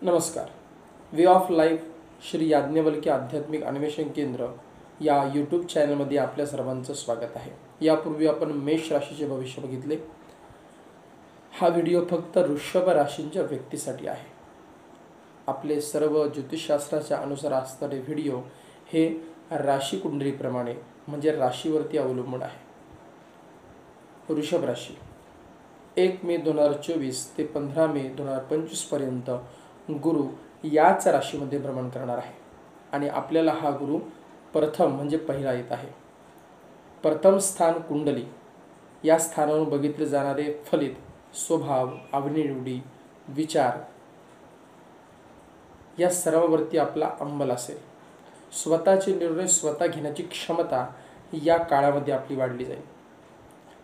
नमस्कार. Way of life Shri Yajnavalkya आध्यात्मिक अन्वेषण केंद्र या यूट्यूब चॅनलमध्ये आपल्या सर्वांचं स्वागत आहे. यापूर्वी आपण मेष राशीचे भविष्य बघितले. हा व्हिडिओ फक्त वृषभ राशींच्या व्यक्तीसाठी आहे. आपले सर्व ज्योतिषशास्त्राच्या अनुसार असणारे व्हिडिओ हे राशी कुंडलीप्रमाणे म्हणजे राशीवरती अवलंबून आहे. वृषभ राशी 1 मे 2024 ते 15 मे 2025 पर्यंत गुरु याच राशीमध्ये भ्रमण करणार आहे आणि आपल्याला हा गुरु प्रथम म्हणजे पहिला येत आहे. प्रथम स्थान कुंडली, या स्थानावरून बघितले जाणारे फलित, स्वभाव, आवडीनिवडी, विचार या सर्वावरती आपला अंमल असेल. स्वतःचे निर्णय स्वतः घेण्याची क्षमता या काळामध्ये आपली वाढली जाईल.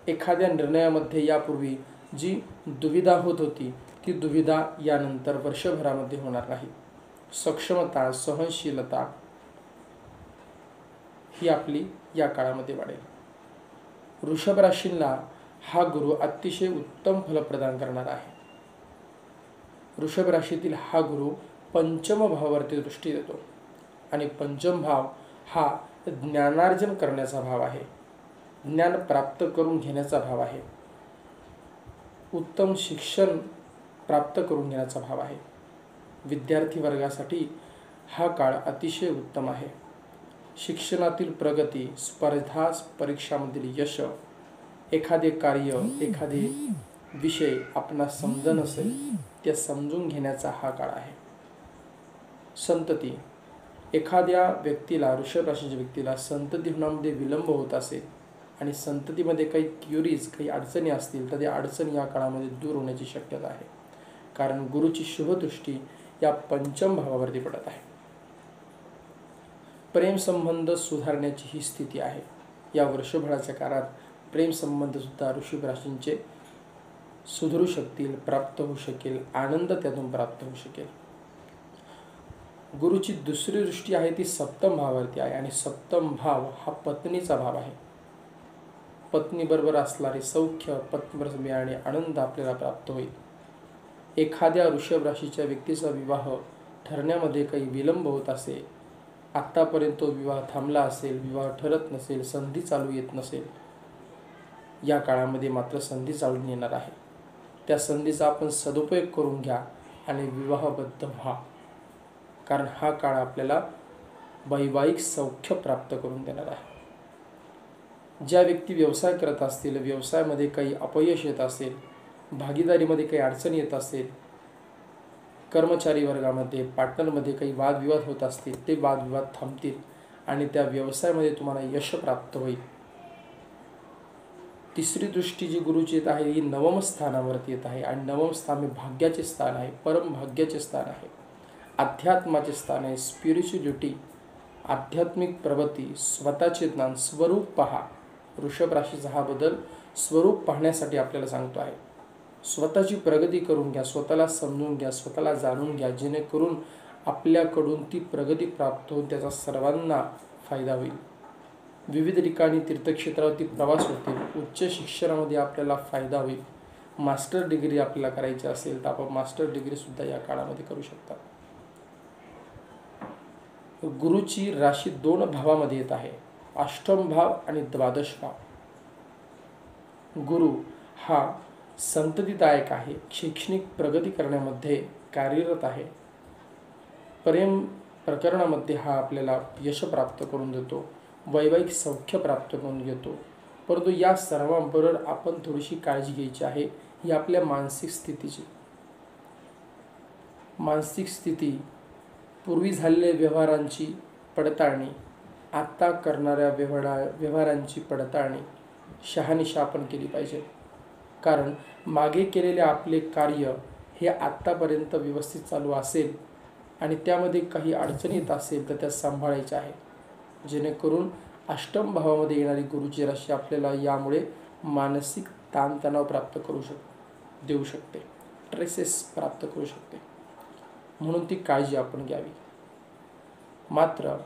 एखाद्या निर्णयामध्ये यापूर्वी जी दुविधा होत होती ती दुविधा यानंतर वर्षभरामध्ये होणार नाही. सक्षमता, सहनशीलता ही आपली या काळामध्ये वाढेल. वृषभ राशींना हा गुरु अतिशय उत्तम फल प्रदान करणार आहे. वृषभ राशीतील हा गुरु पंचम भावावरती दृष्टी देतो आणि पंचम भाव हा ज्ञानार्जन करण्याचा भाव आहे, ज्ञान प्राप्त करून घेण्याचा भाव आहे, उत्तम शिक्षण प्राप्त करून घेण्याचा भाव आहे. विद्यार्थी वर्गासाठी हा काळ अतिशय उत्तम आहे. शिक्षणातील प्रगती, स्पर्धा परीक्षामधील यश, एखादे कार्य, एखादे विषय आपणास समजत नसेल ते समजून घेण्याचा हा काळ आहे. संतती, एखाद्या व्यक्तीला, वृषभ राशीच्या व्यक्तीला संतती होण्यामध्ये विलंब होत असेल आणि संततीमध्ये काही क्युरीज, काही अडचणी असतील तर त्या अडचणी या काळामध्ये दूर होण्याची शक्यता आहे. कारण गुरुची शुभदृष्टी या पंचम भावावरती पडत आहे. प्रेम संबंध सुधारण्याची ही स्थिती आहे. या वर्षभराच्या काळात प्रेम संबंध सुद्धा वृषभ राशींचे सुधारू शकतील, प्राप्त होऊ शकेल, आनंद त्यातून प्राप्त होऊ शकेल. गुरुची दुसरी दृष्टी आहे ती सप्तम भावावरती आहे आणि सप्तम भाव हा पत्नीचा भाव आहे. पत्नीबरोबर असणारे सौख्य, पत्नीबरोबर मिळणारे आनंद आपल्याला प्राप्त होईल. एखाद्या वृषभ राशीच्या व्यक्तीचा विवाह ठरण्यामध्ये काही विलंब होत असेल, आत्तापर्यंत विवाह थांबला असेल, विवाह ठरत नसेल, संधी चालू येत नसेल, या काळामध्ये मात्र संधी चालून येणार आहे. त्या संधीचा आपण सदुपयोग करून घ्या आणि विवाहबद्ध व्हा. कारण हा काळ आपल्याला वैवाहिक सौख्य प्राप्त करून देणार आहे. ज्या व्यक्ती व्यवसाय करत असतील, व्यवसायामध्ये काही अपयश येत असेल, भागीदारीमध्ये काही अडचणी येत असेल, कर्मचारी वर्गामध्ये, पार्टनरमध्ये काही वादविवाद होत असतील, ते वादविवाद थांबतील आणि त्या व्यवसायामध्ये तुम्हाला यश प्राप्त होईल. तिसरी दृष्टी जी गुरुची येत आहे ही नवम स्थानावरती येत आहे आणि नवम स्थान हे भाग्याचे स्थान आहे, परम भाग्याचे स्थान आहे, अध्यात्माचे स्थान आहे. स्पिरिच्युअलिटी, आध्यात्मिक प्रगती, स्वतःचे ज्ञान, स्वरूप पहा. वृषभ राशीचा हा बदल स्वरूप पाहण्यासाठी आपल्याला सांगतो आहे. स्वतःची प्रगती करून घ्या, स्वतःला समजून घ्या, स्वतःला जाणून घ्या, जेणेकरून आपल्याकडून ती प्रगती प्राप्त होऊन त्याचा सर्वांना फायदा होईल. विविध ठिकाणी तीर्थक्षेत्रावरती प्रवास होतील, उच्च शिक्षणामध्ये आपल्याला फायदा होईल. मास्टर डिग्री आपल्याला करायची असेल तर आपण मास्टर डिग्रीसुद्धा या काळामध्ये करू शकता. गुरुची राशी 2 भावामध्ये येत आहे, अष्टम भाव आणि द्वादश भाव. गुरु हा संततीदायक आहे, शैक्षणिक प्रगती करण्यामध्ये कार्यरत आहे. प्रेम प्रकरणामध्ये हा आपल्याला यश प्राप्त करून देतो, वैवाहिक सौख्य प्राप्त करून देतो. परंतु या सर्वांबरोबर आपण थोडीशी काळजी घ्यायची आहे, ही आपल्या मानसिक स्थितीची. मानसिक स्थिती, पूर्वी झालेल्या व्यवहारांची पडताळणी, आता करणाऱ्या व्यवहारांची पडताळणी शहानिशा आपण केली पाहिजे. कारण मागे केलेले आपले कार्य हे आत्तापर्यंत व्यवस्थित चालू असेल आणि त्यामध्ये काही अडचणी येत असेल तर त्या सांभाळायच्या आहे, जेणेकरून अष्टम भावामध्ये येणारी गुरुची राशी आपल्याला यामुळे मानसिक ताणतणाव प्राप्त देऊ शकते, स्ट्रेसेस प्राप्त करू शकते. म्हणून ती काळजी आपण घ्यावी. मात्र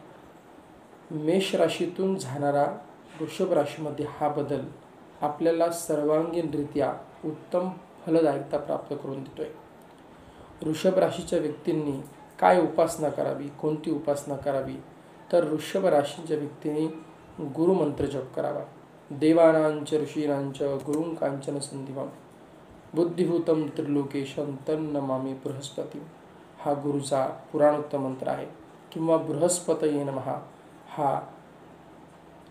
मेष राशीतून जाणारा वृषभ राशीमध्ये हा बदल आपल्याला सर्वांगीणरित्या उत्तम फलदायकता प्राप्त करून देतोय. वृषभ राशीच्या व्यक्तींनी काय उपासना करावी, कोणती उपासना करावी, तर वृषभ राशीच्या व्यक्तींनी गुरुमंत्र जप करावा. देवानांच ऋषीणांच गुरुं कांचन संधिवम बुद्धिभूतम त्रिलोकेशम तन्नमामि बृहस्पती. हा गुरुचा पुराणोक्त मंत्र आहे किंवा बृहस्पतये नमः हा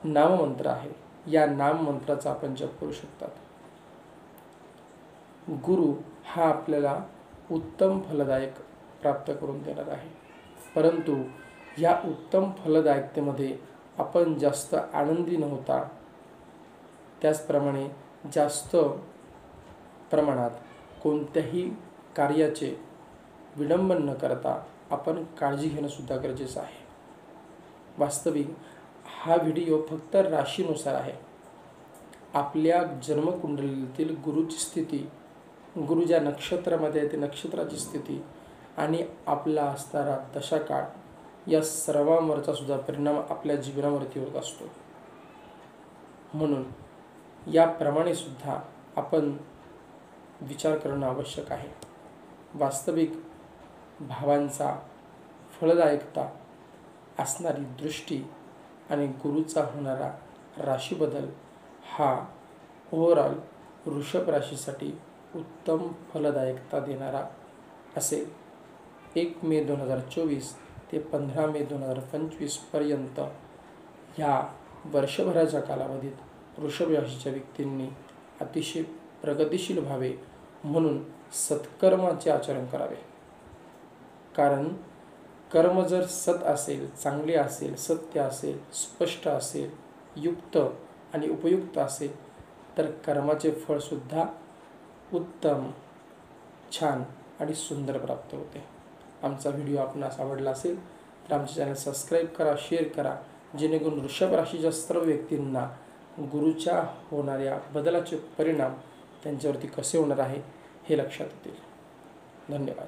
नाममंत्र आहे. या नाममंत्राचा आपण जप करू शकतात. गुरु हा आपल्याला उत्तम फलदायक प्राप्त करून देणार आहे, परंतु या उत्तम फलदायकतेमध्ये आपण जास्त आनंदी न होता, त्याचप्रमाणे जास्त प्रमाणात कोणत्याही कार्याचे विडंबन न करता आपण काळजी घेणं सुद्धा गरजेचं आहे. वास्तविक हा व्हिडिओ फक्त राशीनुसार आहे. आपल्या जन्मकुंडलीतील गुरुची स्थिती, गुरु ज्या नक्षत्रामध्ये आहे ते नक्षत्राची स्थिती आणि आपला असणारा दशाकाळ या सर्वांवरचा सुद्धा परिणाम आपल्या जीवनावरती होत असतो. म्हणून याप्रमाणे सुद्धा आपण विचार करणं आवश्यक आहे. वास्तविक भावांचा फलदायकता असणारी दृष्टी आणि गुरुचा होणारा राशीबदल हा ओव्हरऑल वृषभ राशीसाठी उत्तम फलदायकता देणारा असेल. 1 मे 2024 ते 15 मे 2025 पर्यंत ह्या वर्षभराच्या कालावधीत वृषभ राशीच्या व्यक्तींनी अतिशय प्रगतिशील व्हावे म्हणून सत्कर्माचे आचरण करावे. कारण कर्म जर सत असेल, चांगले असेल, सत्य असेल, स्पष्ट असेल, युक्त आणि उपयुक्त असेल तर कर्माचे फळसुद्धा उत्तम, छान आणि सुंदर प्राप्त होते. आमचा व्हिडिओ आपणास आवडला असेल तर आमचे चॅनल सबस्क्राईब करा, शेअर करा, जेणेकरून वृषभ राशीच्या सर्व व्यक्तींना गुरुच्या होणाऱ्या बदलाचे परिणाम त्यांच्यावरती कसे होणार आहे हे लक्षात येतील. धन्यवाद.